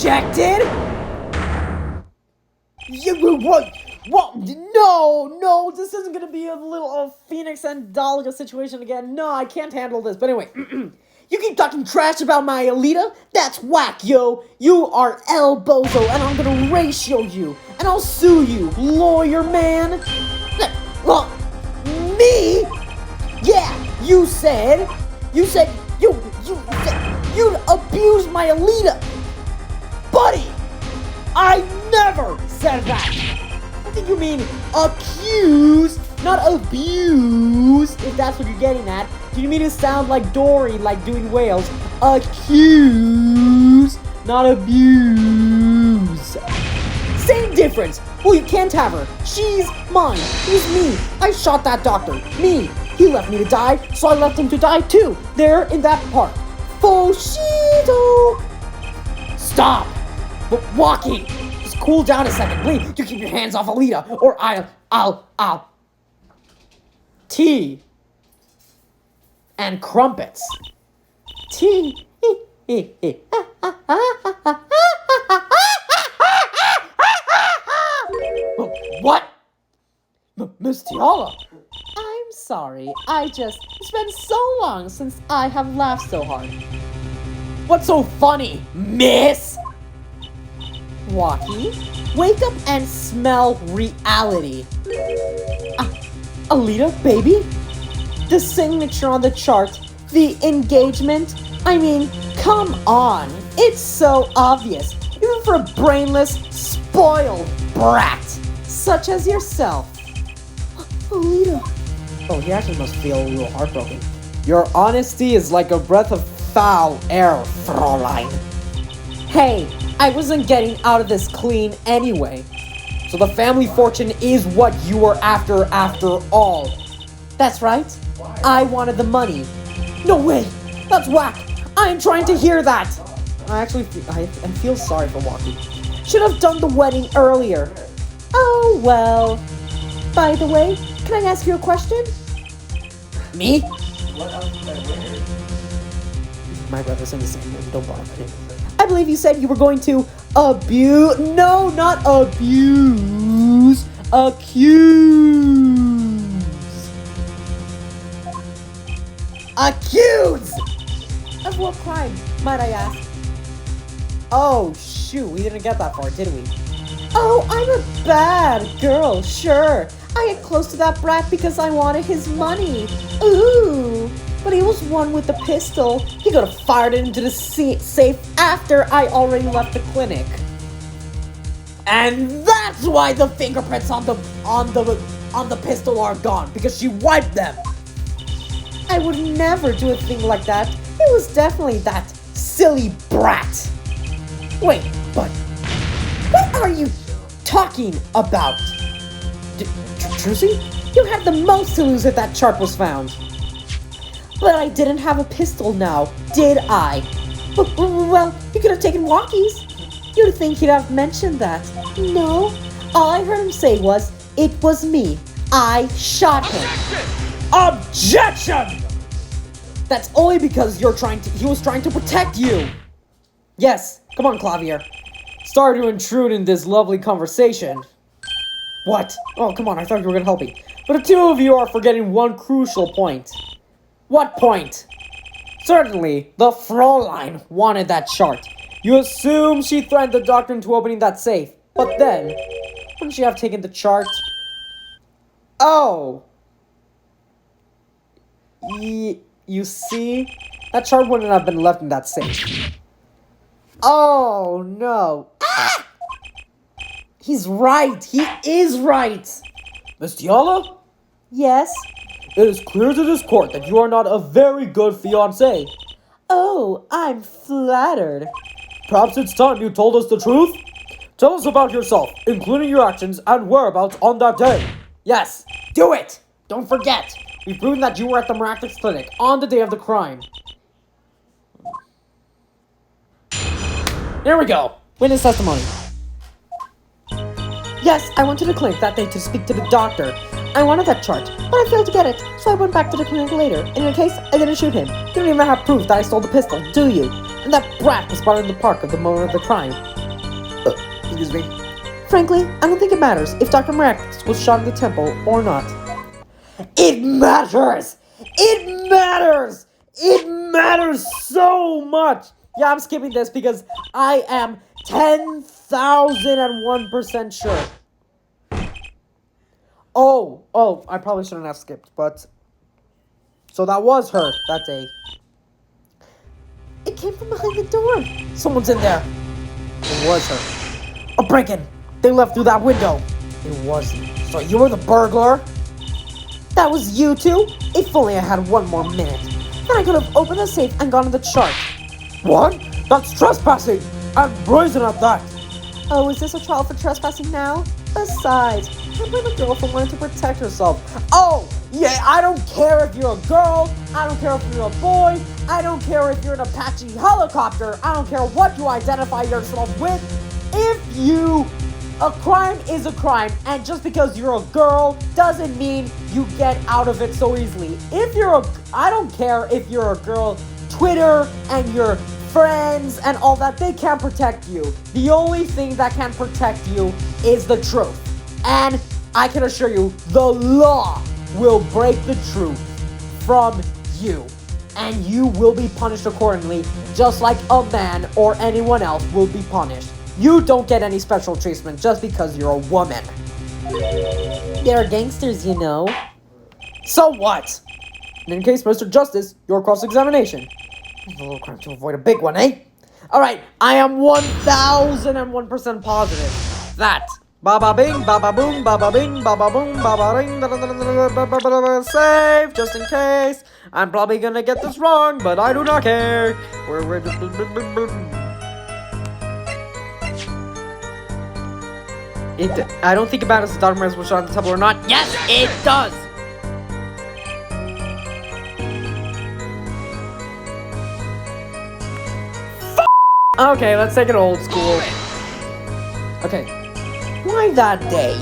rejected? What? No, this isn't gonna be a little Phoenix and Dahlia situation again. No, I can't handle this. But anyway, you keep talking trash about my Alita? That's whack, yo. You are El Bozo, and I'm gonna ratio you, and I'll sue you, lawyer man. Well, me? Yeah, you said you'd abuse my Alita. Buddy, I never said that. I think you mean accuse, not abuse, if that's what you're getting at. Do you mean to sound like Dory, like doing whales? Accuse, not abuse. Same difference. Well, you can't have her. She's mine. He's me. I shot that doctor. Me. He left me to die, so I left him to die too. There in that park. Foshido. Stop. But Walkie, just cool down a second, please. You keep your hands off Alita, or I'll. Tea. And crumpets. Tea. What? Miss Tiala? I'm sorry. It's been so long since I have laughed so hard. What's so funny, miss? Walkie, wake up and smell reality. Alita, baby? The signature on the chart, the engagement. I mean, come on. It's so obvious. Even for a brainless, spoiled brat such as yourself. Alita. Oh, he actually must feel a little heartbroken. Your honesty is like a breath of foul air, Fräulein. Hey, I wasn't getting out of this clean anyway. So the family fortune is what you were after all. That's right. I wanted the money. No way. That's whack. I am trying to hear that. I feel sorry for Walkie. Should have done the wedding earlier. Oh, well. By the way, can I ask you a question? Me? What else did I wear? My brother's in the same room. Don't bother me. I believe you said you were going to abuse. No, not abuse. Accuse! Of what crime, might I ask? Oh, shoot, we didn't get that far, did we? Oh, I'm a bad girl, sure. I get close to that brat because I wanted his money. Ooh, but he was one with the pistol. He could have fired it into the safe after I already left the clinic. And that's why the fingerprints on the pistol are gone, because she wiped them. I would never do a thing like that. It was definitely that silly brat. Wait, but what are you talking about? Trucy? You had the most to lose if that chart was found. But I didn't have a pistol now, did I? Well, you could have taken Walkie's. You'd think he'd have mentioned that. No, all I heard him say was, it was me. I shot him. Objection! That's only because he was trying to protect you. Yes, come on, Clavier. Sorry to intrude in this lovely conversation. What? Oh, come on, I thought you were gonna help me. But the two of you are forgetting one crucial point. What point? Certainly, the Fräulein wanted that chart. You assume she threatened the doctor into opening that safe. But then, wouldn't she have taken the chart? Oh! You see? That chart wouldn't have been left in that safe. Oh, no. Ah! He's right. He is right. Miss Tiala? Yes? It is clear to this court that you are not a very good fiancé. Oh, I'm flattered. Perhaps it's time you told us the truth? Tell us about yourself, including your actions and whereabouts on that day. Yes, do it! Don't forget, we've proven that you were at the Miraculous Clinic on the day of the crime. There we go. Witness testimony. Yes, I went to the clinic that day to speak to the doctor. I wanted that chart, but I failed to get it, so I went back to the clinic later. In your case, I didn't shoot him. You don't even have proof that I stole the pistol, do you? And that brat was spotted in the park at the moment of the crime. Excuse me. Frankly, I don't think it matters if Dr. Miraculous was shot in the temple or not. It matters! It matters! It matters so much! Yeah, I'm skipping this because I am 10,001% sure. Oh, I probably shouldn't have skipped, but... So that was her that day. It came from behind the door. Someone's in there. It was her. A break-in. They left through that window. It wasn't. So you were the burglar? That was you two? If only I had one more minute. Then I could have opened the safe and gone to the chart. What? That's trespassing! I'm brazen at that! Oh, is this a trial for trespassing now? Besides, I blame a girl for wanting to protect herself. Oh, yeah, I don't care if you're a girl. I don't care if you're a boy. I don't care if you're an Apache helicopter. I don't care what you identify yourself with. A crime is a crime, and just because you're a girl doesn't mean you get out of it so easily. I don't care if you're a girl, Twitter and your friends and all that, they can't protect you. The only thing that can protect you is the truth. And I can assure you, the law will break the truth from you. And you will be punished accordingly, just like a man or anyone else will be punished. You don't get any special treatment just because you're a woman. They're gangsters, you know. So what? In case, Mr. Justice, your cross-examination. A little crime to avoid a big one, eh? Alright, I am 1001% positive that ba-ba bing, ba-ba boom, ba-ba bing, ba-ba boom, ba-ba ring, da-da-da-da-da-da-da-da-da-da, save, just in case. I'm probably gonna get this wrong, but I do not care. I don't think it matters if Dr. Miraculous was shot in the temple or not. Yes, it does! Okay, let's take it old school. Okay. Why that day?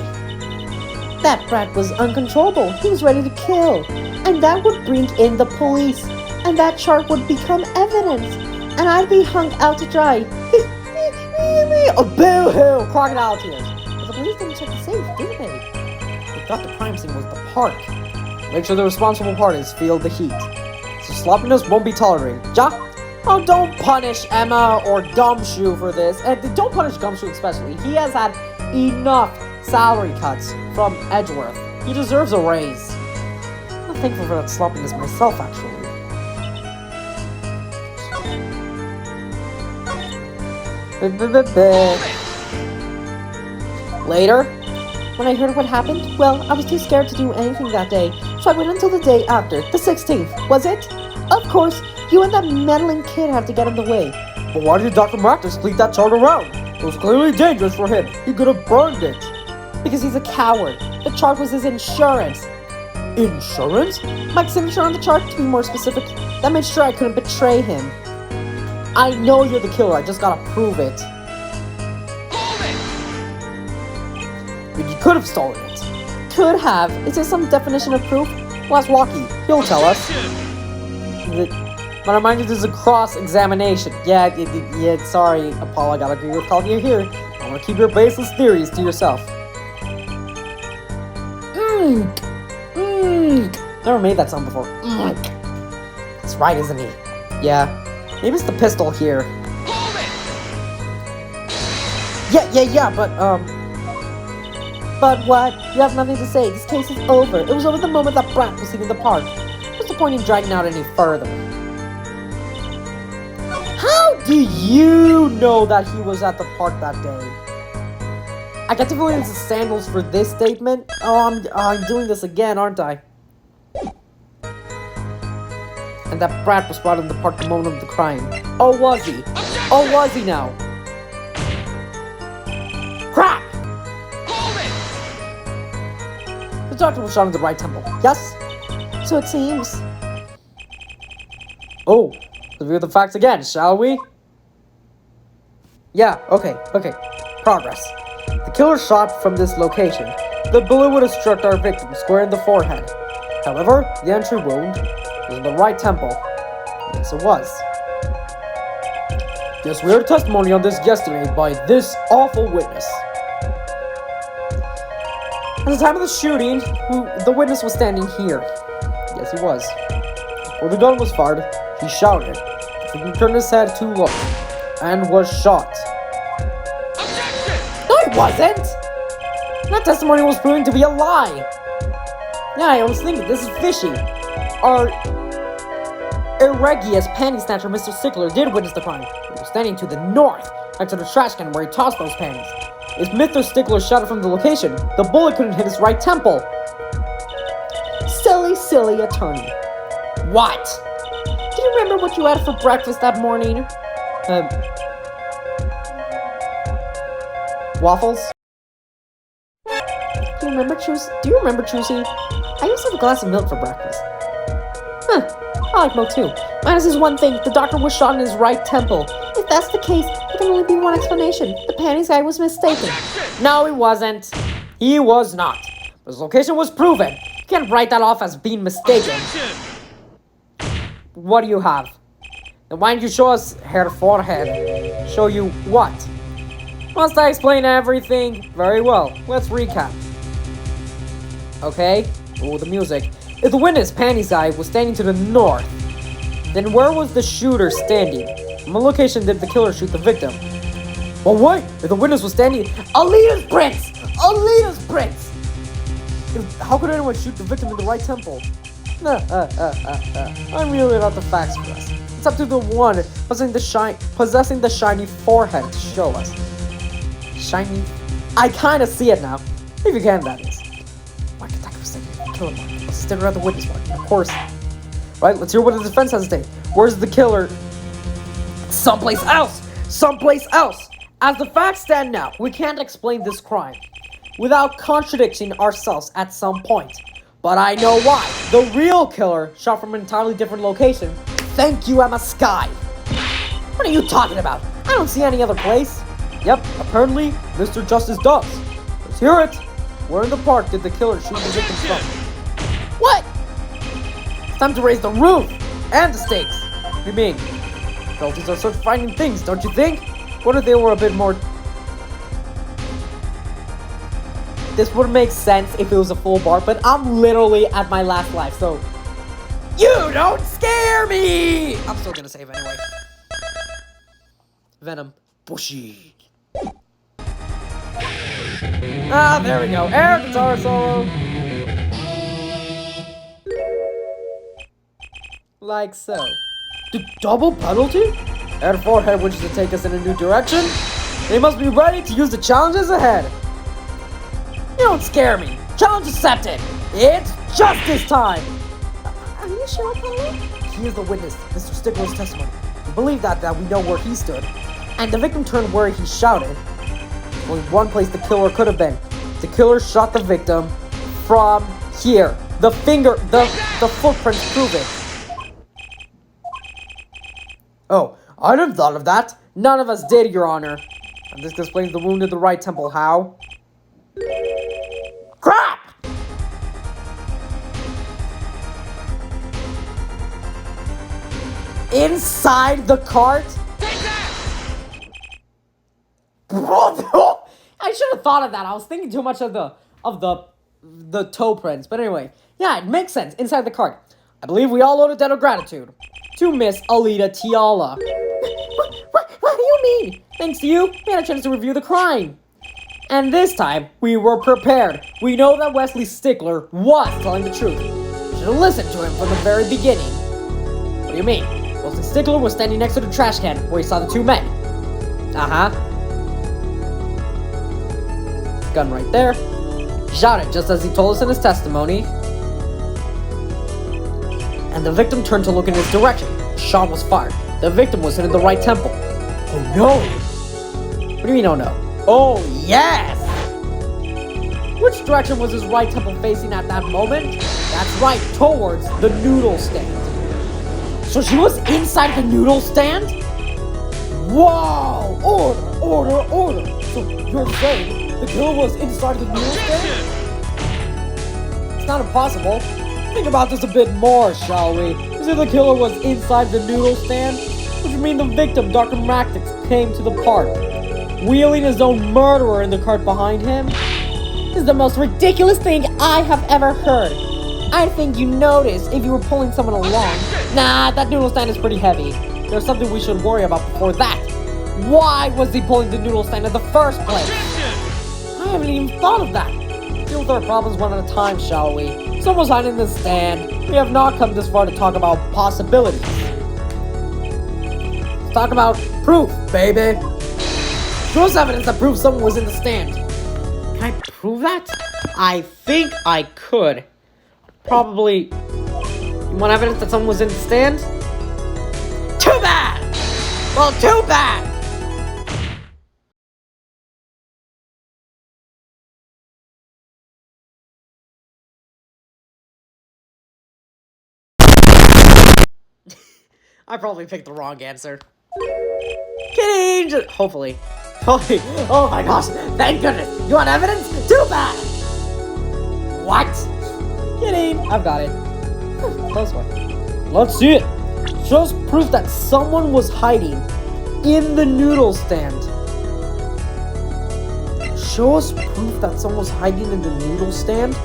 That brat was uncontrollable. He was ready to kill. And that would bring in the police. And that chart would become evidence. And I'd be hung out to dry. Oh, boo-hoo! Crocodile tears. But the police didn't check the safe, did they? They thought the crime scene was the park. Make sure the responsible parties feel the heat. So sloppiness won't be tolerated. Ja? Oh, don't punish Emma or Gumshoe for this. And don't punish Gumshoe especially. He has had enough salary cuts from Edgeworth. He deserves a raise. I'm thankful for that sloppiness myself, actually. Later, when I heard what happened, well, I was too scared to do anything that day. So I waited until the day after, the 16th, was it? Of course. You and that meddling kid have to get in the way. But why did Dr. Miraculous leave that chart around? It was clearly dangerous for him. He could have burned it. Because he's a coward. The chart was his insurance. Insurance? Mike's signature on the chart, to be more specific. That made sure I couldn't betray him. I know you're the killer, I just gotta prove it. But you could have stolen it. Could have? Is there some definition of proof? Well, ask Walkie. He'll tell us. But I remind you, this is a cross-examination. Yeah, sorry, Paul, I gotta agree with calling you here. I wanna keep your baseless theories to yourself. Never made that sound before. That's right, isn't he? Yeah. Maybe it's the pistol here. Yeah, but what? You have nothing to say. This case is over. It was over the moment that brat was seen in the park. What's the point in dragging out any further? How do you know that he was at the park that day? I get to go into sandals for this statement. Oh, I'm doing this again, aren't I? And that brat was brought in the park the moment of the crime. Oh, was he? Oh, was he now? Crap! The doctor was shot in the right temple. Yes? So it seems. Oh, let's review the facts again, shall we? Yeah, okay. Progress. The killer shot from this location. The bullet would have struck our victim square in the forehead. However, the entry wound was in the right temple. Yes, it was. Yes, we heard testimony on this yesterday by this awful witness. At the time of the shooting, the witness was standing here. Yes, he was. When the gun was fired, he shouted. He turned his head to look, and was shot. Objection! No, he wasn't! That testimony was proven to be a lie. Yeah, I was thinking, this is fishy. Our Irregious panty snatcher, Mr. Stickler, did witness the crime. He was standing to the north, next to the trash can where he tossed those panties. If Mr. Stickler shot it from the location, the bullet couldn't hit his right temple. Silly, silly attorney. What? Do you remember what you had for breakfast that morning? Waffles? Do you remember, Chusey? I used to have a glass of milk for breakfast. Huh. I like milk too. Minus this one thing, the doctor was shot in his right temple. If that's the case, there can only be one explanation. The panties guy was mistaken. No, he wasn't. He was not. His location was proven. You can't write that off as being mistaken. Objection! What do you have? Then why don't you show us her forehead? Show you what? Must I explain everything? Very well. Let's recap. Okay. Oh, the music. If the witness, panties guy, was standing to the north, then where was the shooter standing? From what location did the killer shoot the victim? Well, wait! If the witness was standing... Alita's prints! Alita's prints! How could anyone shoot the victim in the right temple? I'm really not the facts for us. It's up to the one possessing the shiny forehead to show us. Shiny? I kinda see it now. If you can, that is. Why Kitaki was thinking of killing one? Let's stick around the witness one. Of course. Right, let's hear what the defense has to say. Where's the killer? Someplace else! Someplace else! As the facts stand now, we can't explain this crime without contradicting ourselves at some point. But I know why. The real killer shot from an entirely different location. Thank you, Emma Sky. What are you talking about? I don't see any other place. Yep, apparently, Mr. Justice does. Let's hear it. Where in the park did the killer shoot the victim from? What? It's time to raise the roof and the stakes. What do you mean? Penalties are such frightening things, don't you think? What if they were a bit more... This would make sense if it was a full bar, but I'm literally at my last life, so... You don't scare me! I'm still gonna save anyway. Venom. Bushy. Ah, there we go. Air guitar solo. Like so. The double penalty? Air forehead wishes to take us in a new direction. They must be ready to use the challenges ahead. You don't scare me. Challenge accepted. It's justice time. Are you sure, Paulie? He is the witness, Mr. Stickler's testimony. We believe that we know where he stood. And the victim turned where he shouted. Only one place the killer could have been. The killer shot the victim from here. The footprints prove it. Oh, I didn't thought of that. None of us did, Your Honor. And this explains the wound in the right temple. How? Crap! Inside the cart? I should have thought of that. I was thinking too much of the toe prints. But anyway, yeah, it makes sense. Inside the cart. I believe we all owe a debt of gratitude to Miss Alita Tiala. What do you mean? Thanks to you, we had a chance to review the crime. And this time, we were prepared. We know that Wesley Stickler was telling the truth. We should have listened to him from the very beginning. What do you mean? Wesley Stickler was standing next to the trash can where he saw the two men. Uh-huh. Gun right there. He shot it just as he told us in his testimony. And the victim turned to look in his direction. A shot was fired. The victim was hit in the right temple. Oh no! What do you mean, oh no? Oh yes! Which direction was his right temple facing at that moment? That's right, towards the noodle stand. So she was inside the noodle stand? Whoa! Order! So you're saying the killer was inside the noodle stand? It's not impossible. Think about this a bit more, shall we? You say the killer was inside the noodle stand? which means the victim, Dr. Mactix, came to the park, wheeling his own murderer in the cart behind him. This is the most ridiculous thing I have ever heard. I think you noticed if you were pulling someone along. Nah, that noodle stand is pretty heavy. There's something we should worry about before that. Why was he pulling the noodle stand in the first place? I haven't even thought of that. Deal with our problems one at a time, shall we? Someone's hiding in the stand. We have not come this far to talk about possibilities. Let's talk about proof, baby. Show us evidence that proves someone was in the stand. Can I prove that? I think I could. Probably. You want evidence that someone was in the stand? Too bad! Well, too bad! I probably picked the wrong answer. Kidding! Hopefully. Oh my gosh, thank goodness! You want evidence? Too bad! What? Kidding, I've got it. Close one. Let's see it. Shows proof that someone was hiding in the noodle stand. Show us proof that someone was hiding in the noodle stand?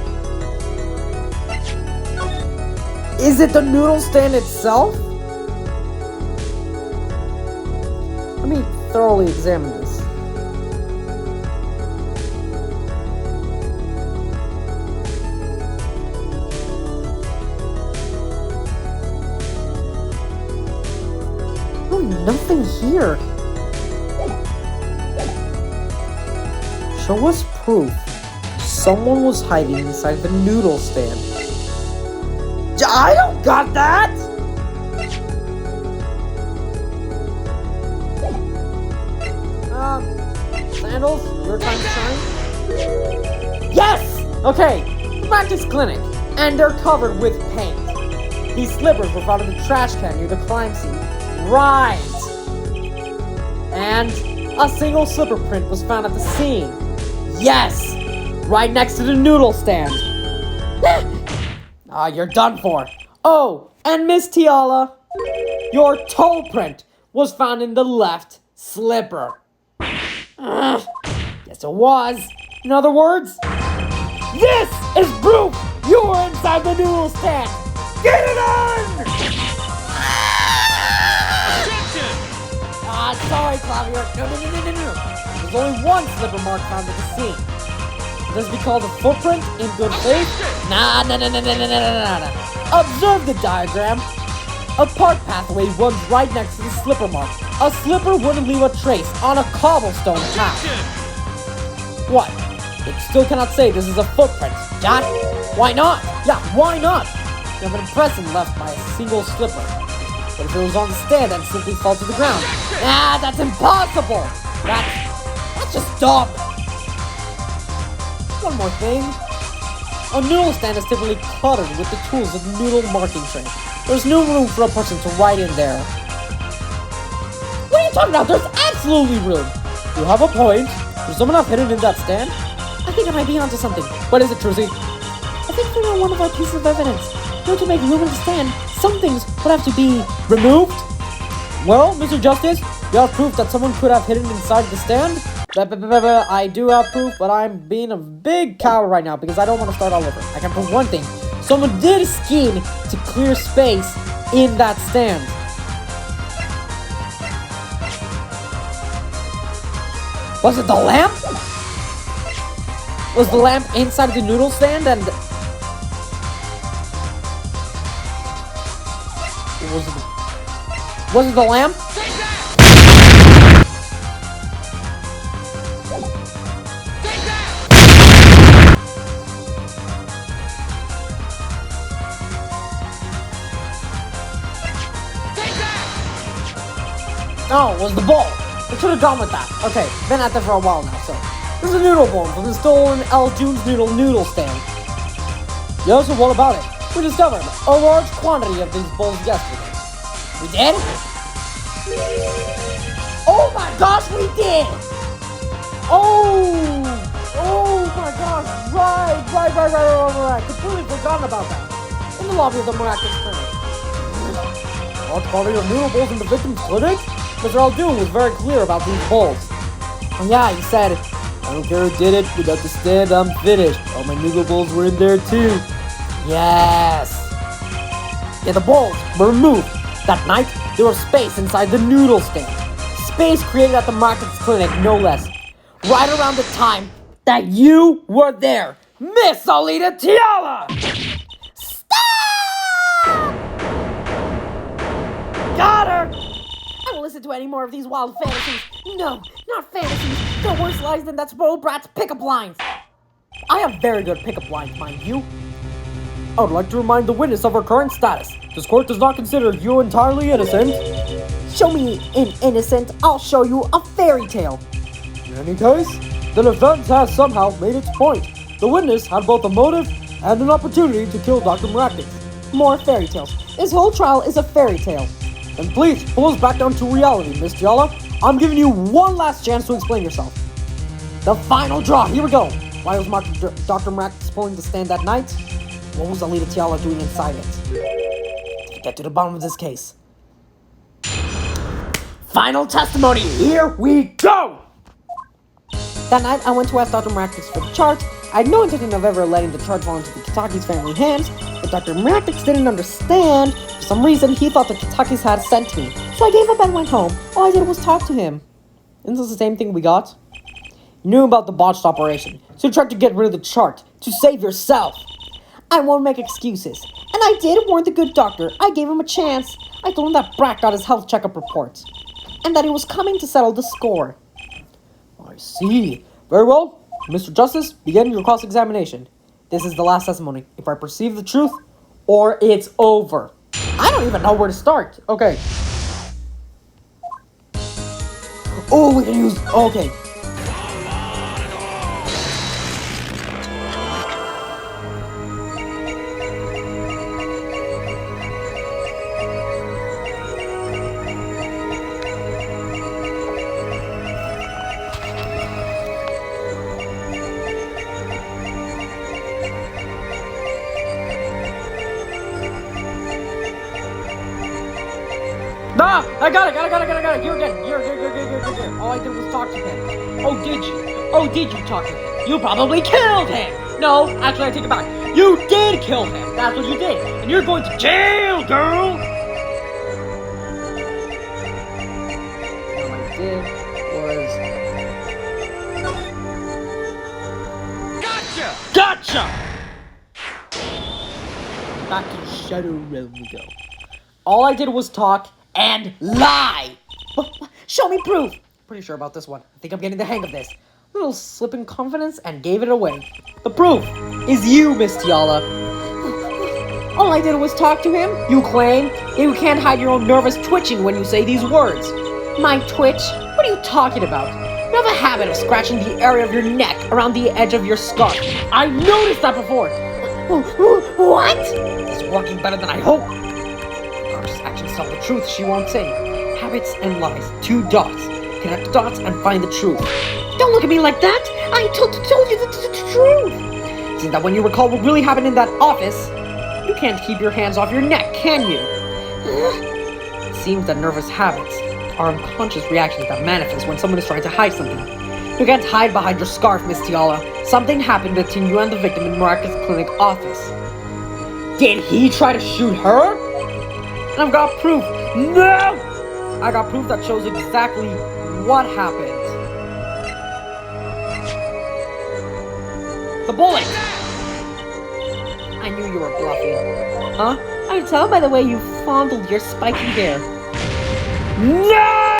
Is it the noodle stand itself? Let me thoroughly examine this. Really, nothing here. Show us proof someone was hiding inside the noodle stand. I don't got that! Sandals, your time to shine? Yes! Okay, practice clinic, and they're covered with paint. These slippers were found in the trash can near the crime scene. Right! And a single slipper print was found at the scene. Yes! Right next to the noodle stand. You're done for. Oh, and Miss Tiala, your toe print was found in the left slipper. Yes, it was. In other words, this is proof you were inside the noodle stand. Get it on! Sorry, Clavier. No. There's only one slipper mark found at the scene. Does it be called a footprint in good faith? Nah. Observe the diagram. A park pathway runs right next to the slipper mark. A slipper wouldn't leave a trace on a cobblestone path. What? It still cannot say this is a footprint, Jack? Why not? Yeah, why not? You have an impression left by a single slipper. But if it was on the stand and simply fell to the ground? That's impossible! That's just dumb! One more thing. A noodle stand is typically cluttered with the tools of the noodle marking tray. There's no room for a person to write in there. What are you talking about? There's absolutely room! You have a point. Does someone have hidden in that stand? I think I might be onto something. What is it, Trucy? I think we know one of our pieces of evidence. In order to make room in the stand, some things would have to be removed. Well, Mr. Justice, you have proof that someone could have hidden inside the stand? I do have proof, but I'm being a big coward right now because I don't want to start all over. I can prove one thing. Someone did scheme to clear space in that stand. Was it the lamp? Was the lamp inside the noodle stand and... Was it the lamp? No, it was the bowl. I should have gone with that. Okay, been at that for a while now, so. This is a noodle bowl from the stolen L. June's noodle stand. Yeah, so what about it? We discovered a large quantity of these bowls yesterday. We did? Oh my gosh, we did! Oh my gosh, right. Completely forgotten about that. In the lobby of the Miraculous Clinic. Watch quality of noodle bowls in the victim's clinic? Mr. Aldoon was very clear about these bowls. Oh yeah, he said, I don't care who did it, without the stand, I'm finished. All my noodle bowls were in there too. Yes! Yeah, the bowls were removed. That night, there was space inside the noodle stand. Space created at the Markets Clinic, no less. Right around the time that you were there, Miss Alita Tiala! Stop! Got her! I don't listen to any more of these wild fantasies. No, not fantasies. No worse lies than that spoiled brat's pickup lines. I have very good pickup lines, mind you. I would like to remind the witness of her current status. This court does not consider you entirely innocent. Show me an innocent, I'll show you a fairy tale. In any case, the defense has somehow made its point. The witness had both a motive and an opportunity to kill Dr. Maractic. More fairy tales. This whole trial is a fairy tale. Then please, pull us back down to reality, Miss Tiala. I'm giving you one last chance to explain yourself. The final draw, here we go. Why was Dr. Maractic pulling the stand that night? What was Alita Tiala doing inside it? To get to the bottom of this case. Final testimony, here we go! That night, I went to ask Dr. Maractic for the chart. I had no intention of ever letting the chart fall into the KITAKI'S family hands, but Dr. Maractic didn't understand. For some reason, he thought the KITAKI'S had sent me. So I gave up and went home. All I did was talk to him. Isn't this the same thing we got? You knew about the botched operation, so you tried to get rid of the chart to save yourself. I won't make excuses. And I did warn the good doctor. I gave him a chance. I told him that Brat got his health checkup report. And that he was coming to settle the score. I see. Very well. Mr. Justice, begin your cross-examination. This is the last testimony. If I perceive the truth, or it's over. I don't even know where to start. Okay. Oh, we can use... Okay. Nah! I got it! You're good. All I did was talk to him. Oh, did you? Oh, did you talk to him? You probably killed him! No, actually, I take it back. You did kill him! That's what you did! And you're going to jail, girl! All I did was... Gotcha! Back to the Shadow Realm we go. All I did was talk and lie! Show me proof! Pretty sure about this one. I think I'm getting the hang of this. Little slip in confidence and gave it away. The proof is you, Miss Tiala. All I did was talk to him, you claim? You can't hide your own nervous twitching when you say these words. My twitch? What are you talking about? You have a habit of scratching the area of your neck around the edge of your scarf. I noticed that before. What? It's working better than I hoped. Conscious actions tell the truth she won't say. Habits and lies. 2 dots. Connect the dots and find the truth. Don't look at me like that! I told you the truth! Isn't that when you recall what really happened in that office? You can't keep your hands off your neck, can you? It seems that nervous habits are unconscious reactions that manifest when someone is trying to hide something. You can't hide behind your scarf, Miss Tiala. Something happened between you and the victim in Maracas Clinic office. Did he try to shoot her? And I've got proof. No! I got proof that shows exactly what happened. The bullet! I knew you were bluffing. Huh? I could tell by the way you fondled your spiky hair. No!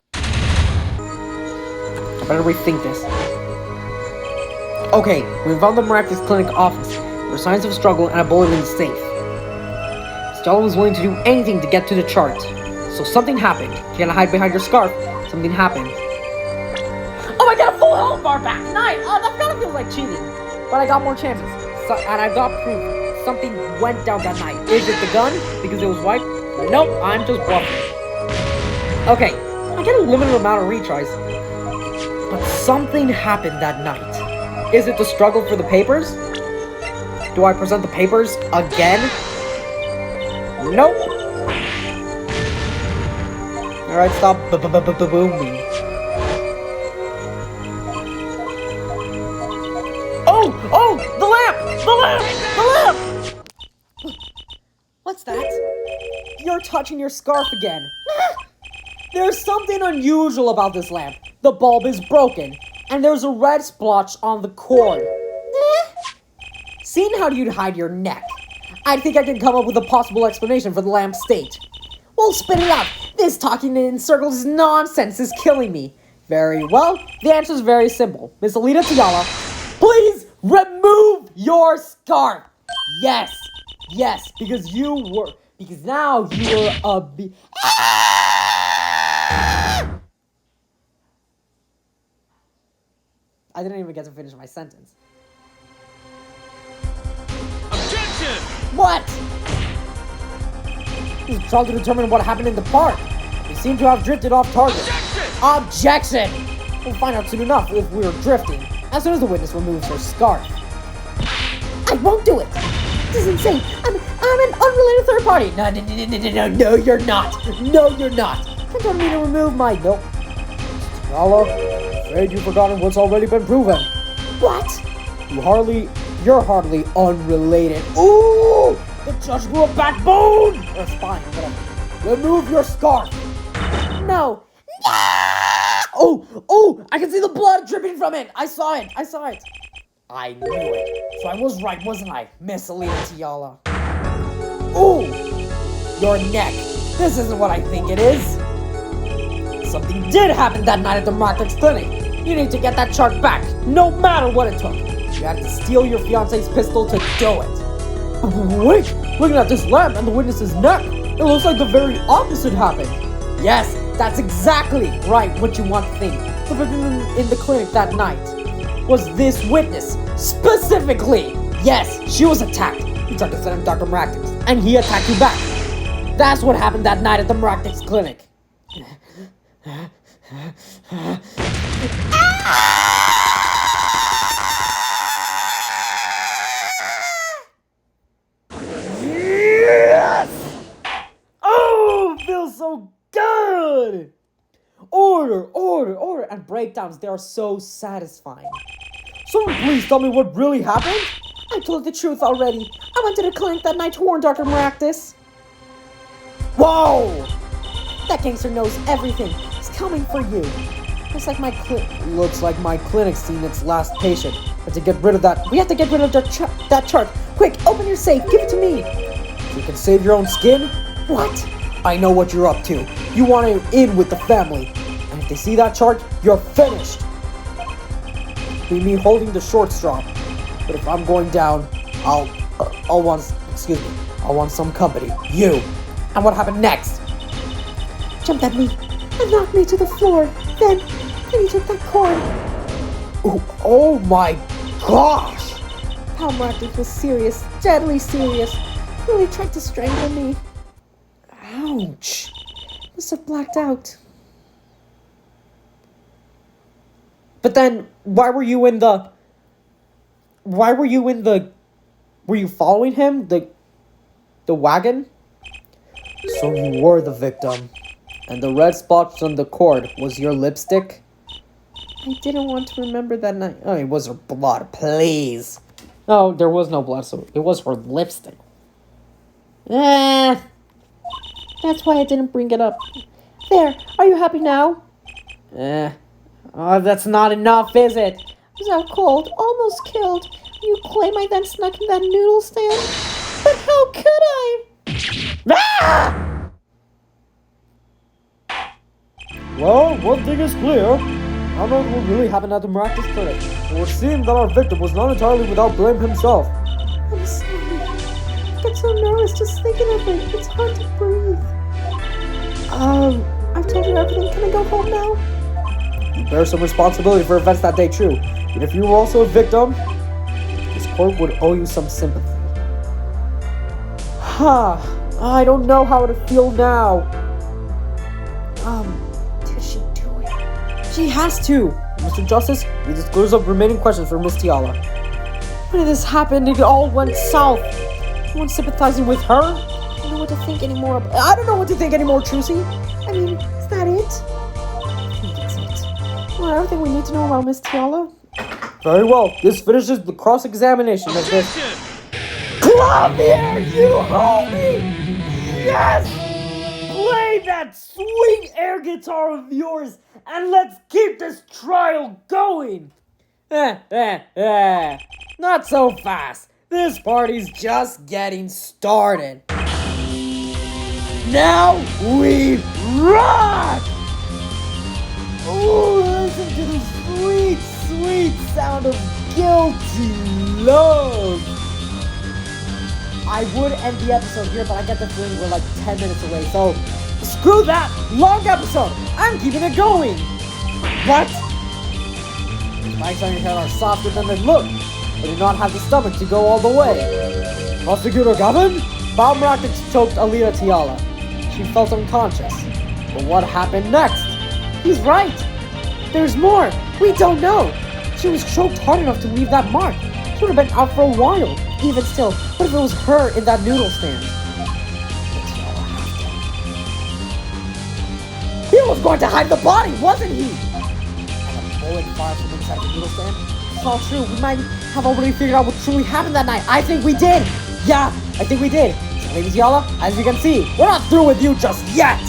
I better rethink this. Okay, we found the Maracas Clinic office. There were signs of struggle and a bullet in the safe. Stella was willing to do anything to get to the chart. So something happened. You gotta hide behind your scarf. Something happened. Oh, I got a full health bar back! Nice! That kinda feels like cheating. But I got more chances. And I got proof. Something went down that night. Is it the gun? Because it was white? Nope, I'm just bluffing. Okay, I get a limited amount of retries. But something happened that night. Is it the struggle for the papers? Do I present the papers again? Nope. Alright, stop booming. Oh! The lamp! What's that? You're touching your scarf again. There's something unusual about this lamp. The bulb is broken, and there's a red splotch on the cord. Seeing how you'd hide your neck, I think I can come up with a possible explanation for the lamp's state. Well, spit it out. This talking in circles nonsense is killing me. Very well, the answer is very simple. Miss Alita Tiala, please remove your scarf. Yes, because now you were a I didn't even get to finish my sentence. Objection! What? He's trying to determine what happened in the park. We seem to have drifted off target. Objection! We'll find out soon enough if we're drifting, as soon as the witness removes her scarf. I won't do it! This is insane! I'm an unrelated third party! No, you're not! No, you're not! You told me to remove my... Nope. Nala, afraid you've forgotten what's already been proven. What? You're hardly unrelated. Ooh! The judge grew a backbone! Or spine, whatever. Remove your scarf! No! Oh! I can see the blood dripping from it! I saw it! I knew it. So I was right, wasn't I, Miss Alita Tiala? Ooh! Your neck. This isn't what I think it is. Something did happen that night at the Market's clinic. You need to get that chart back, no matter what it took. You had to steal your fiance's pistol to do it. Wait, looking at this lamp and the witness's neck, it looks like the very opposite happened. Yes, that's exactly right what you want to think. The victim in the clinic that night was this witness, specifically. Yes, she was attacked. You tried to send him Dr. Maractix, and he attacked you back. That's what happened that night at the Maractix clinic. Yes! Oh, feels so good! Order, and breakdowns, they are so satisfying. Someone please tell me what really happened? I told the truth already. I went to the clinic that night to warn Dr. Maractix. Whoa! That gangster knows everything. He's coming for you. Looks like my clinic's seen its last patient. But to get rid of that, we have to get rid of that chart. Quick, open your safe. Give it to me. So you can save your own skin? What? I know what you're up to. You want it in with the family. And if they see that chart, you're finished. Be me holding the short straw. But if I'm going down, I'll want some company. You. And what happened next? Jumped at me and knocked me to the floor. Then he took that cord. Oh my gosh! Pal Martin was serious, deadly serious. He really tried to strangle me. Ouch! Must have blacked out. But then, were you following him? The wagon? So you were the victim. And the red spots on the cord was your lipstick? I didn't want to remember that night. Oh, it was her blood, please. Oh, there was no blood, so it was her lipstick. That's why I didn't bring it up. There, are you happy now? Oh, that's not enough, is it? I was out cold, almost killed. You claim I then snuck in that noodle stand? But how could I? Ah! Well, one thing is clear. I don't know what really happened at the Maractix clinic. It would seem that our victim was not entirely without blame himself. I'm sorry. I get so nervous just thinking of it. It's hard to breathe. I've told you everything. Can I go home now? You bear some responsibility for events that day, true. But if you were also a victim, this court would owe you some sympathy. I don't know how to feel now. Did she do it? She has to. Mr. Justice, you disclose of remaining questions for Miss Tiala. When this happened, it all went south. No one's sympathizing with her. I don't know what to think anymore, Trucy. I mean, that it? I think it's it. Well, everything we need to know about Miss Tiala? Very well. This finishes the cross-examination of this. Objection! Clavier, you homie! Yes! Play that sweet air guitar of yours and let's keep this trial going! Not so fast. This party's just getting started. Now we rock! Ooh, listen to the sweet, sweet sound of guilty love. I would end the episode here, but I get the feeling we're like 10 minutes away, so screw that long episode. I'm keeping it going. What? The spikes on your head are softer than they look. They do not have the stomach to go all the way. Prosecutor Gavin? Bomb rockets choked Alita Tiala. She felt unconscious. But what happened next? He's right. There's more. We don't know. She was choked hard enough to leave that mark. She would have been out for a while. Even still, what if it was her in that noodle stand? He was going to hide the body, wasn't he? And a bullet fired from inside the noodle stand? It's all true. We might have already figured out what truly happened that night. I think we did. Yeah, I think we did. So, Lady Tiala, as you can see, we're not through with you just yet.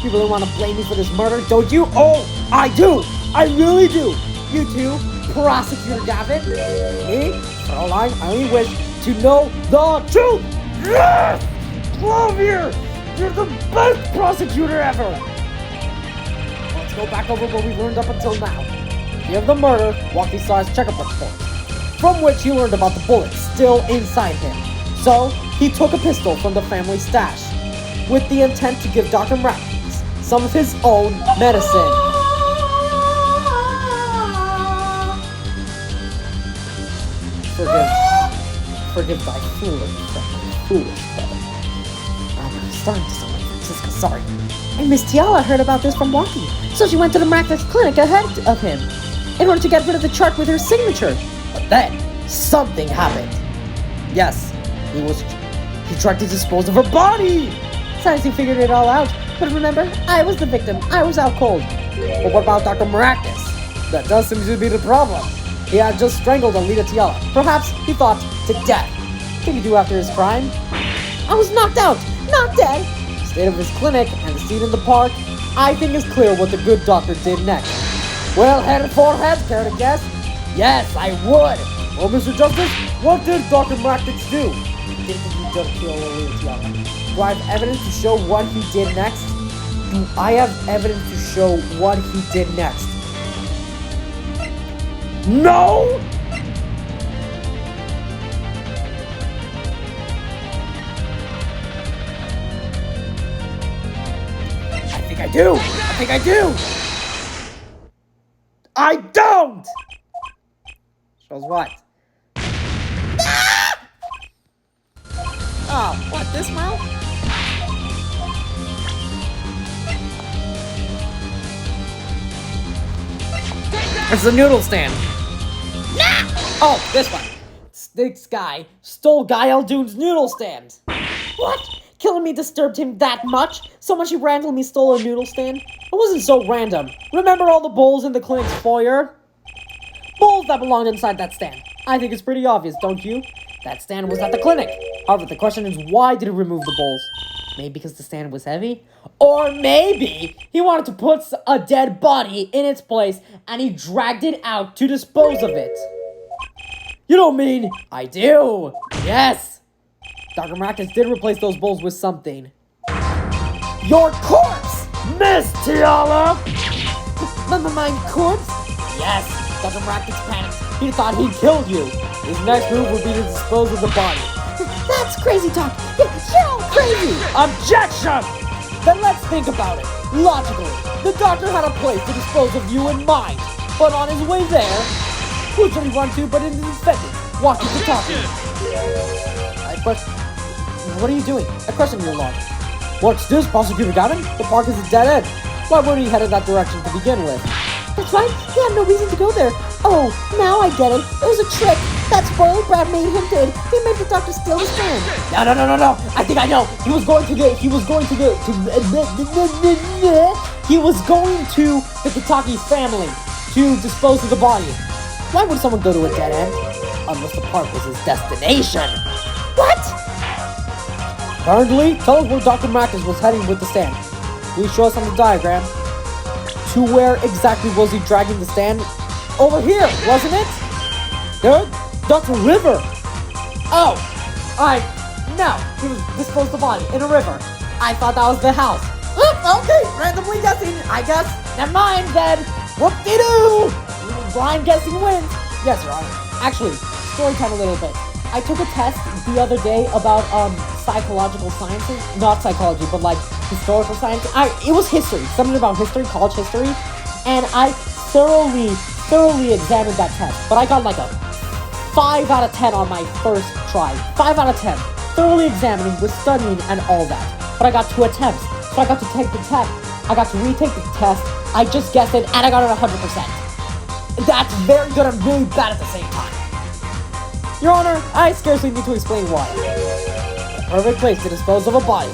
You really want to blame me for this murder, don't you? Oh, I do. I really do. You too, Prosecutor Gavin. Me, Caroline, I only wish to know the truth. Yes! Clavier, you're the best prosecutor ever. Let's go back over what we learned up until now. The of the murder, Walkie saw his checkup report, from which he learned about the bullets still inside him. So, he took a pistol from the family stash, with the intent to give Dr. Mrackins some of his own medicine. Forgive thy foolish brother. I'm starting to sound like Francisca, sorry. And Miss Tiala heard about this from Walkie, so she went to the Mrackins clinic ahead of him, in order to get rid of the chart with her signature. But then, something happened. Yes, he tried to dispose of her body! Since he figured it all out, but remember, I was the victim, I was out cold. But what about Dr. Mrackins? That does seem to be the problem. He had just strangled Alita Tiala. Perhaps, he thought, to death. What did he do after his crime? I was knocked out, not dead! The state of his clinic and the scene in the park, I think is clear what the good doctor did next. Well, head for head, care to guess? Yes, I would! Well, Mr. Justice, what did Dr. Mrackins do? He didn't think he just killed Alita Tiala. Do I have evidence to show what he did next? Do I have evidence to show what he did next? No! I think I do! I don't! Shows what? Ah! Oh, what, this mouth? It's the noodle stand. Oh, this one. This guy stole Guy Eldoon's noodle stand. What? Killing me disturbed him that much? So much he randomly stole a noodle stand? It wasn't so random. Remember all the bowls in the clinic's foyer? Bowls that belonged inside that stand. I think it's pretty obvious, don't you? That stand was at the clinic. However, the question is, why did he remove the bowls? Maybe because the stand was heavy? Or maybe he wanted to put a dead body in its place and he dragged it out to dispose of it. You don't mean I do? Yes! Dr. Mrackins did replace those bowls with something. Your corpse, Miss Tiala! My corpse? Yes, Dr. Mrackins panicked. He thought he'd killed you. His next move would be to dispose of the body. That's crazy talk. You're all crazy. Objection! Then let's think about it. Logically, the doctor had a place to dispose of you in mind. But on his way there, who should he run to but into the defendant, Winfred Kitaki? What are you doing? I question your logic. What's this, Prosecutor Gavin? The park is a dead end. Why would he head in that direction to begin with? That's right, he had no reason to go there. Oh, now I get it. It was a trick. That spoiled brat made him did. He made the doctor steal the stand. No. I think I know. He was going to the Kitaki's family to dispose of the body. Why would someone go to a dead end? Unless the park was his destination. What? Apparently, tell us where Dr. Marcus was heading with the stand. Please show us on the diagram. To where exactly was he dragging the stand? Over here, wasn't it? There? That's a river. Oh, no. He was disposed of the body in a river. I thought that was the house. Okay, randomly guessing. I guess. Never mind then. Whoop-de-doo. Blind guessing wins. Yes, Your Honor. Actually, story time a little bit. I took a test the other day about psychological sciences. Not psychology, but like historical science. It was history. Something about history, college history. And I thoroughly examined that test. But I got like a 5 out of 10 on my first try. 5 out of 10. Thoroughly examining with studying and all that. But I got 2 attempts. So I got to take the test. I got to retake the test. I just guessed it and I got it 100%. That's very good and really bad at the same time. Your Honor, I scarcely need to explain why. The perfect place to dispose of a body.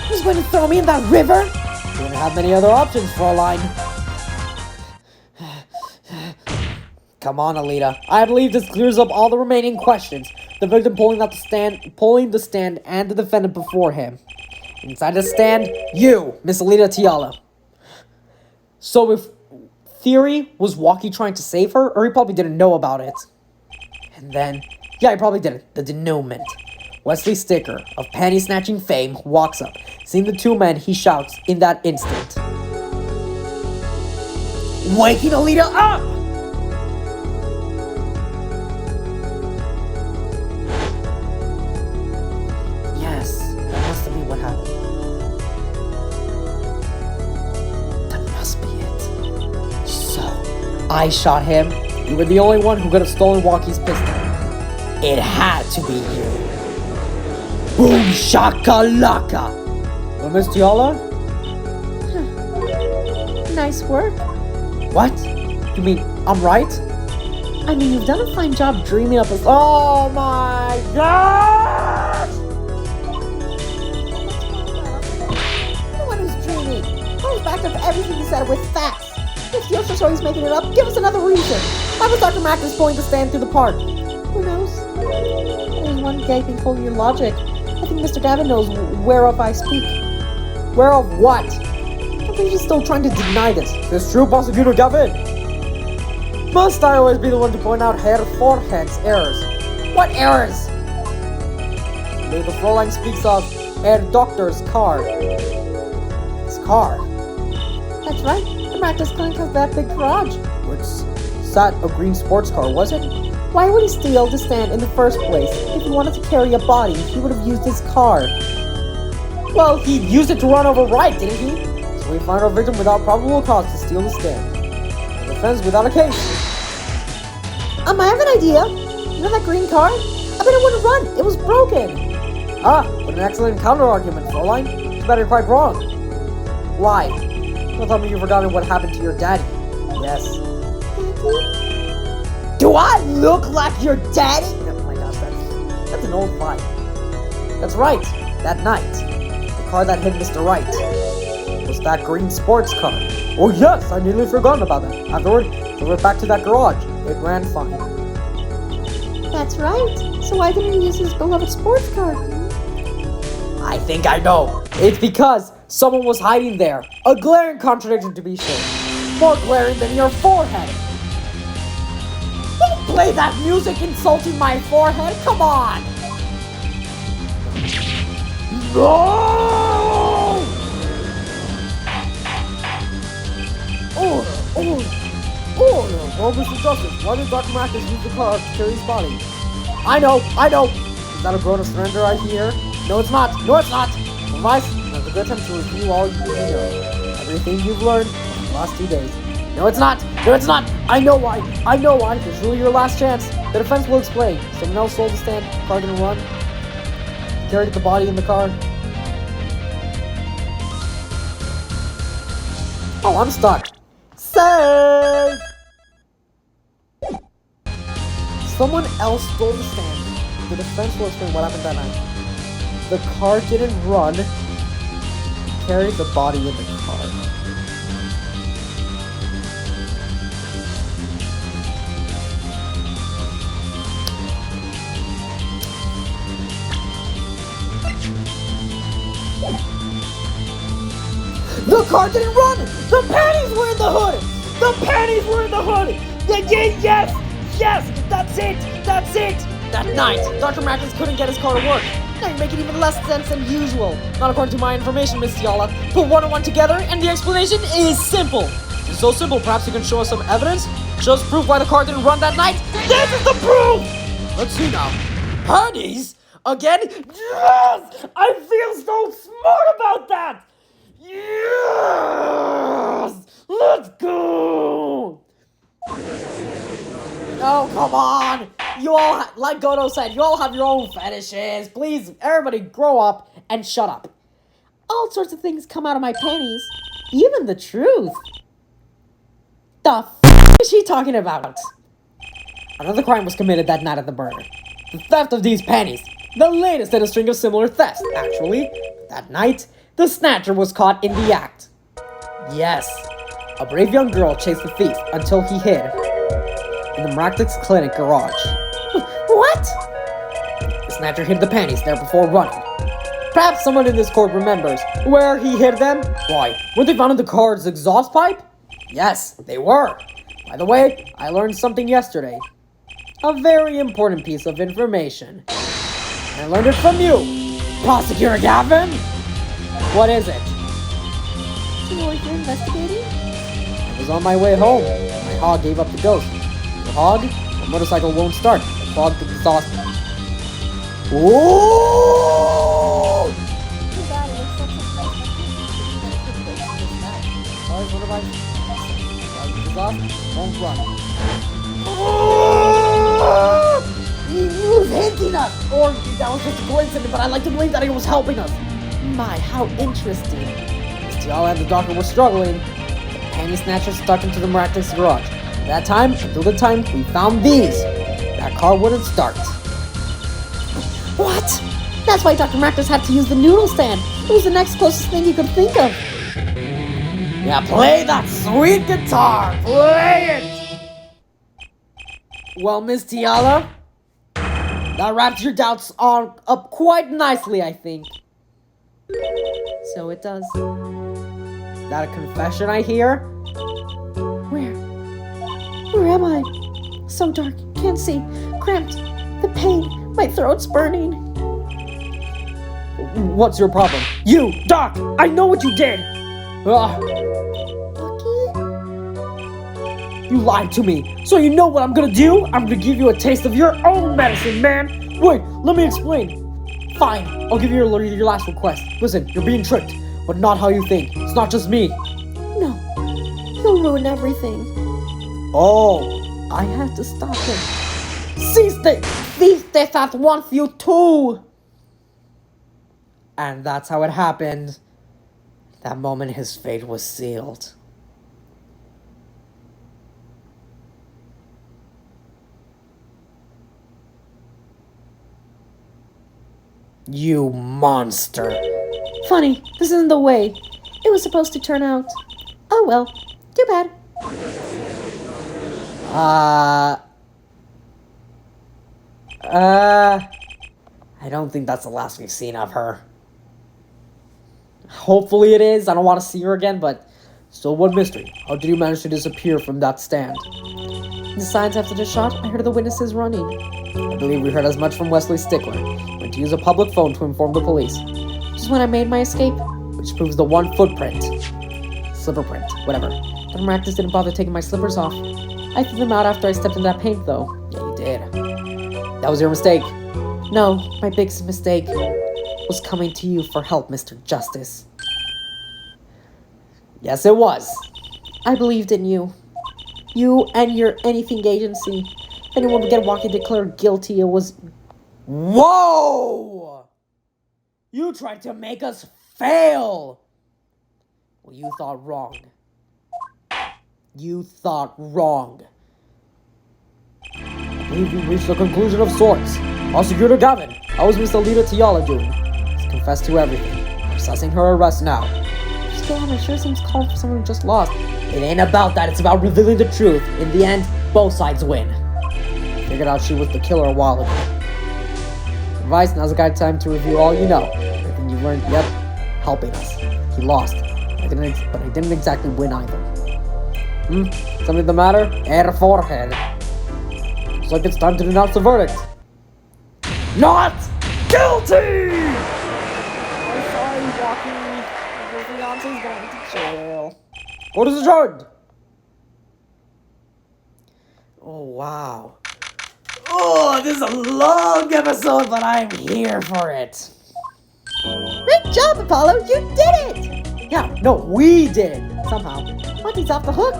He's going to throw me in that river? You don't have many other options, Fraulein. Come on, Alita. I believe this clears up all the remaining questions. The victim pulling the stand and the defendant before him. Inside the stand, you, Miss Alita Tiala. So if theory was Walkie trying to save her, or he probably didn't know about it. And then, yeah, he probably didn't. The denouement. Wesley Sticker, of panty-snatching fame, walks up. Seeing the 2 men, he shouts in that instant. Waking Alita up! Yes, that must be what happened. That must be it. So, I shot him. You were the only one who could have stolen Walkie's pistol. It had to be you. Boom shakalaka! Well, Miss Tiala? Nice work. What? You mean I'm right? I mean, you've done a fine job dreaming up a... Oh my gosh! The one who's dreaming. Who's backed up everything he said with facts. If you're so sure he's making it up, give us another reason. Why was Dr. Marcus pulling the stand through the park? Who knows? There's one gaping hole in your logic. I think Mr. Gavin knows whereof I speak. Whereof what? I think he's still trying to deny this. This true, Prosecutor Gavin? Must I always be the one to point out Herr Forehead's errors? What errors? The Fräulein speaks of Herr Doctor's car. His car? That's right. The Marcus Clinic has that big garage. Which sat a green sports car, was it? Why would he steal the stand in the first place? If he wanted to carry a body, he would have used his car. Well, he used it to run over right, didn't he? So we find our victim without probable cause to steal the stand. The defense without a case. I have an idea. You know that green car? I bet it wouldn't run. It was broken. Ah, what an excellent counter-argument, Fräulein. Too bad you're quite wrong. Why? Don't tell me you've forgotten what happened to your daddy. Yes. Do I look like your daddy? Oh my gosh, that's an old fight. That's right. That night, the car that hit Mr. Wright was that green sports car. Oh yes, I nearly forgotten about that. Afterward, we went back to that garage. It ran fine. That's right. So why didn't he use his beloved sports car? I think I know. It's because someone was hiding there. A glaring contradiction to be sure. More glaring than your forehead. Don't play that music insulting my forehead. Come on. No! Well, Mr. Justice, why did Dr. Marcus use the car to carry his body? I know. Is that a groan of surrender I hear? No, it's not. Advice, now's a good time to review all you know. Everything you've learned in the last 2 days. No, it's not. I know why. This is really your last chance. The defense will explain. Someone else sold the stand. Car gonna run. Carried the body in the car. Oh, I'm stuck. Save! Someone else stole the stand. The defense will explain what happened that night. The car didn't run. He carried the body in the car. The car didn't run! The panties were in the hood! The panties were in the hood! Yes! Yes! That's it! That's it! That night, Dr. Mackins couldn't get his car to work. Now you're making even less sense than usual. Not according to my information, Miss Tiala. Put one and one together, and the explanation is simple. It's so simple, perhaps you can show us some evidence? Show us proof why the car didn't run that night? This is the proof! Let's see now. Panties? Again? Yes! I feel so smart about that! Yes! Let's go! Oh, come on! You all, like Godo said, you all have your own fetishes. Please, everybody grow up and shut up. All sorts of things come out of my panties. Even the truth. The f*** is she talking about? Another crime was committed that night at the burner. The theft of these panties. The latest in a string of similar thefts, actually. That night, the snatcher was caught in the act. Yes, a brave young girl chased the thief until he hid in the Mractic's clinic garage. What? The snatcher hid the panties there before running. Perhaps someone in this court remembers where he hid them? Why, weren't they found in the car's exhaust pipe? Yes, they were. By the way, I learned something yesterday. A very important piece of information. I learned it from you, Prosecutor Gavin. What is it? Do you know what you're investigating? I was on my way home. My hog gave up the ghost. The hog? The motorcycle won't start. The clogged exhaust. Ooh! Too bad it looks like Alright, what about clogged exhaust? Won't run. He was hinting us! Or that was just a coincidence, but I like to believe that he was helping us. My, how interesting. Miss Tiala and the doctor were struggling. The panty snatcher stuck into the Mractic's garage. At that time, until the time we found these, that car wouldn't start. What? That's why Dr. Mractus had to use the noodle stand. It was the next closest thing he could think of. Yeah, play that sweet guitar! Play it! Well, Miss Tiala, that wraps your doubts up quite nicely, I think. So it does. Is that a confession I hear? Where? Where am I? So dark, can't see. Cramped. The pain. My throat's burning. What's your problem? You, Doc! I know what you did! Ugh, Lucky? you lied to me. So you know what I'm gonna do? I'm gonna give you a taste of your own medicine, man! Wait, let me explain. Fine, I'll give you your last request. Listen, you're being tricked, but not how you think. It's not just me. No. He'll ruin everything. Oh, I had to stop him. seize the thief that wants you too! And that's how it happened. That moment his fate was sealed. You monster. Funny, this isn't the way it was supposed to turn out. Oh well, too bad. I don't think that's the last we've seen of her. Hopefully it is. I don't want to see her again, but still one mystery. How did you manage to disappear from that stand? The signs after the shot, I heard the witnesses running. I believe we heard as much from Wesley Stickler. Went to use a public phone to inform the police. Just when I made my escape. Which proves the one footprint. Slipper print, whatever. But Mractus didn't bother taking my slippers off. I threw them out after I stepped in that paint, though. Yeah, you did. That was your mistake. No, my biggest mistake was coming to you for help, Mr. Justice. Yes, it was. I believed in you. You and your anything agency. If anyone would get Walkie declared guilty, it was... Whoa! You tried to make us fail! Well, you thought wrong. You thought wrong. I believe we reached a conclusion of sorts. Prosecutor Gavin, how is Miss Alita Tiala doing? She's confessed to everything. We're assessing her arrest now. Damn, it sure seems calm for someone who just lost. It ain't about that, it's about revealing the truth. In the end, both sides win. Figured out she was the killer a while ago. Advice, now's a good time to review all you know. Everything you learned, yep, helping us. He lost, but I didn't exactly win either. Something the matter? Air forehead. Looks like it's time to denounce the verdict. Not guilty! I'm sorry, Walkie. Your fiance's going to jail. Court is adjourned. Oh, wow. Oh, this is a long episode, but I'm here for it. Great job, Apollo! You did it! Yeah, no, we did it. Somehow. Monty's off the hook.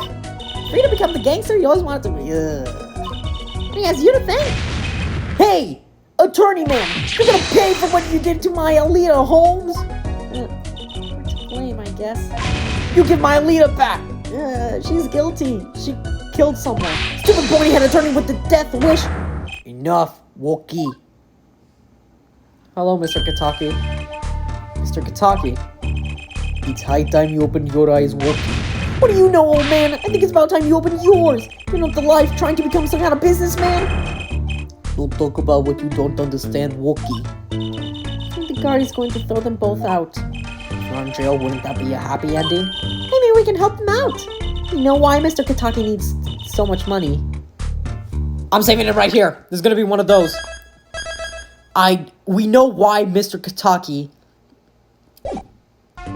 Free to become the gangster you always wanted to be. And he has you to thank. Hey, attorney man, you're gonna pay for what you did to my Alita Holmes? To blame, I guess. You give my Alita back. She's guilty. She killed someone. Stupid bony-head attorney with the death wish. Enough, Wookie. Hello, Mr. Kitaki. Mr. Kitaki. It's high time you opened your eyes, Wookie. What do you know, old man? I think it's about time you open yours. You're not the life trying to become some kind of businessman. Don't talk about what you don't understand, Wookie. I think the guard is going to throw them both out. If you're in jail, wouldn't that be a happy ending? Maybe we can help them out. You know why Mr. Kitaki needs so much money. I'm saving it right here. There's gonna be one of those. We know why Mr. Kitaki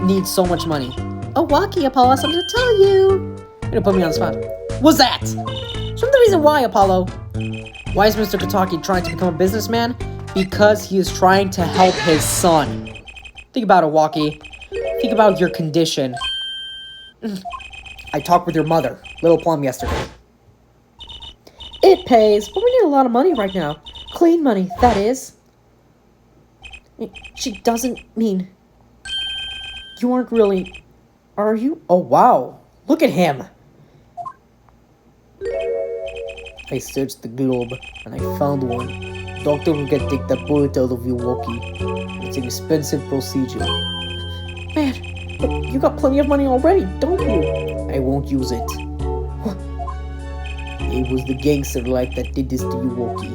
needs so much money. Oh, Walkie, Apollo has something to tell you. You're gonna put me on the spot. What's that? Show me the reason why, Apollo. Why is Mr. Kitaki trying to become a businessman? Because he is trying to help his son. Think about it, Walkie. Think about your condition. I talked with your mother, Little Plum, yesterday. It pays, but we need a lot of money right now. Clean money, that is. She doesn't mean... You aren't really... Are you? Oh, wow. Look at him. I searched the globe, and I found one. Doctor who can take that bullet out of you, Wookie. It's an expensive procedure. Man, but you got plenty of money already, don't you? I won't use it. It was the gangster life that did this to you, Wookie.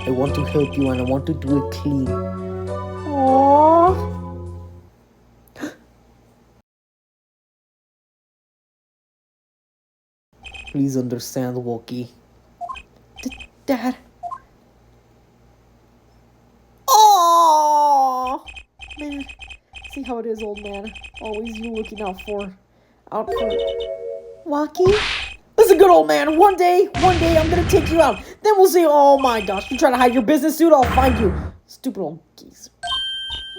I want to help you, and I want to do it clean. Aww. Please understand, Wookie. Dad. Oh man, see how it is, old man. Always you looking out for Walkie. Listen, good old man. One day, I'm gonna take you out. Then we'll see. Oh my gosh, you try to hide your business suit? I'll find you. Stupid old geese.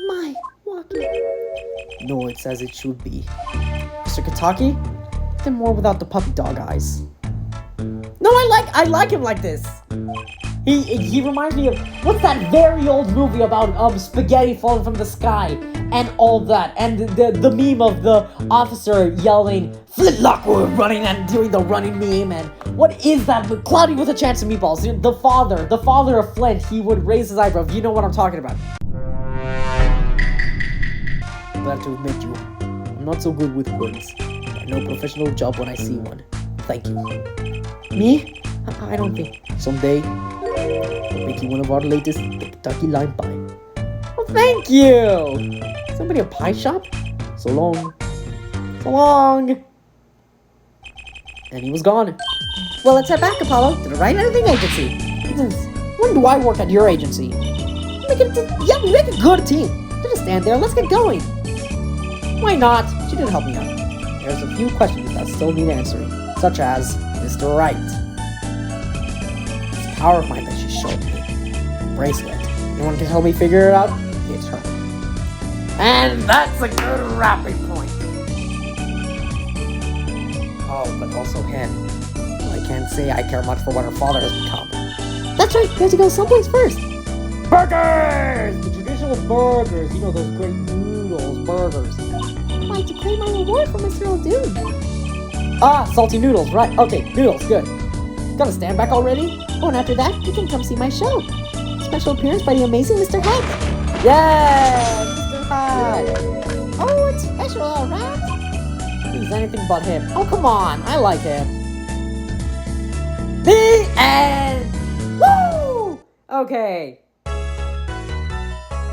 My Walkie. No, it's as it should be. Mr. Kitaki? Then more without the puppy dog eyes. No, I like him like this. He reminds me of, what's that very old movie about spaghetti falling from the sky and all that, and the meme of the officer yelling Flint Lockwood running and doing the running meme, and what is that? Cloudy with a Chance of Meatballs. The father of Flint, he would raise his eyebrow. You know what I'm talking about. I'm glad to admit you, I'm not so good with words. I know a professional job when I see one. Thank you. Me? I don't think. Someday, I'll make you one of our latest Kentucky lime pie. Well, thank you. Somebody a pie shop? So long. So long. And he was gone. Well, let's head back, Apollo, to the right editing agency. When do I work at your agency? We make a good team. Just stand there. Let's get going. Why not? She did help me out. There's a few questions that still need answering, such as Mr. Right. This power of mine that she showed me. Bracelet. Anyone can help me figure it out? It's her. And that's a good wrapping point. Oh, but also him. Well, I can't say I care much for what her father has become. That's right. We have to go someplace first. Burgers! The traditional burgers. You know, those great noodles burgers. I'd like to claim my reward for Mr. O'Doon. Ah, salty noodles, right. Okay, noodles, good. Gonna stand back already? Oh, and after that, you can come see my show. Special appearance by the amazing Mr. Hat. Yay! Mr. Hat! Oh, it's special, alright? He's anything but him. Oh, come on. I like him. The end! Woo! Okay.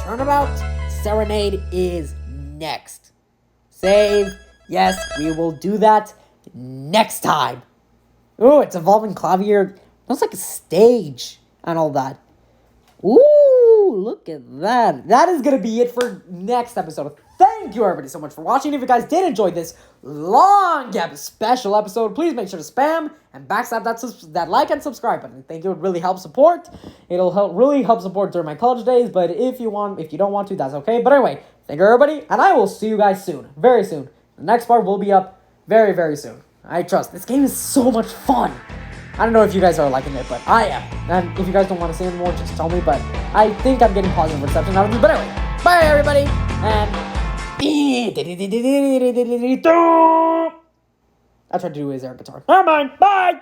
Turnabout Serenade is next. Save. Yes, we will do that next time. Oh, it's evolving clavier. Looks like a stage and all that. Ooh, look at that. That is going to be it for next episode. Thank you, everybody, so much for watching. If you guys did enjoy this long gap special episode, please make sure to spam and backstab that like and subscribe button. I think it would really help support. It'll really help support during my college days, but if you don't want to, that's okay. But anyway, thank you, everybody, and I will see you guys soon. Very soon. The next part will be up very, very soon. I trust. This game is so much fun. I don't know if you guys are liking it, but I am. And if you guys don't want to see anymore, just tell me. But I think I'm getting positive reception out of this. But anyway, bye, everybody. And I tried to do his air guitar. Never mind. Bye.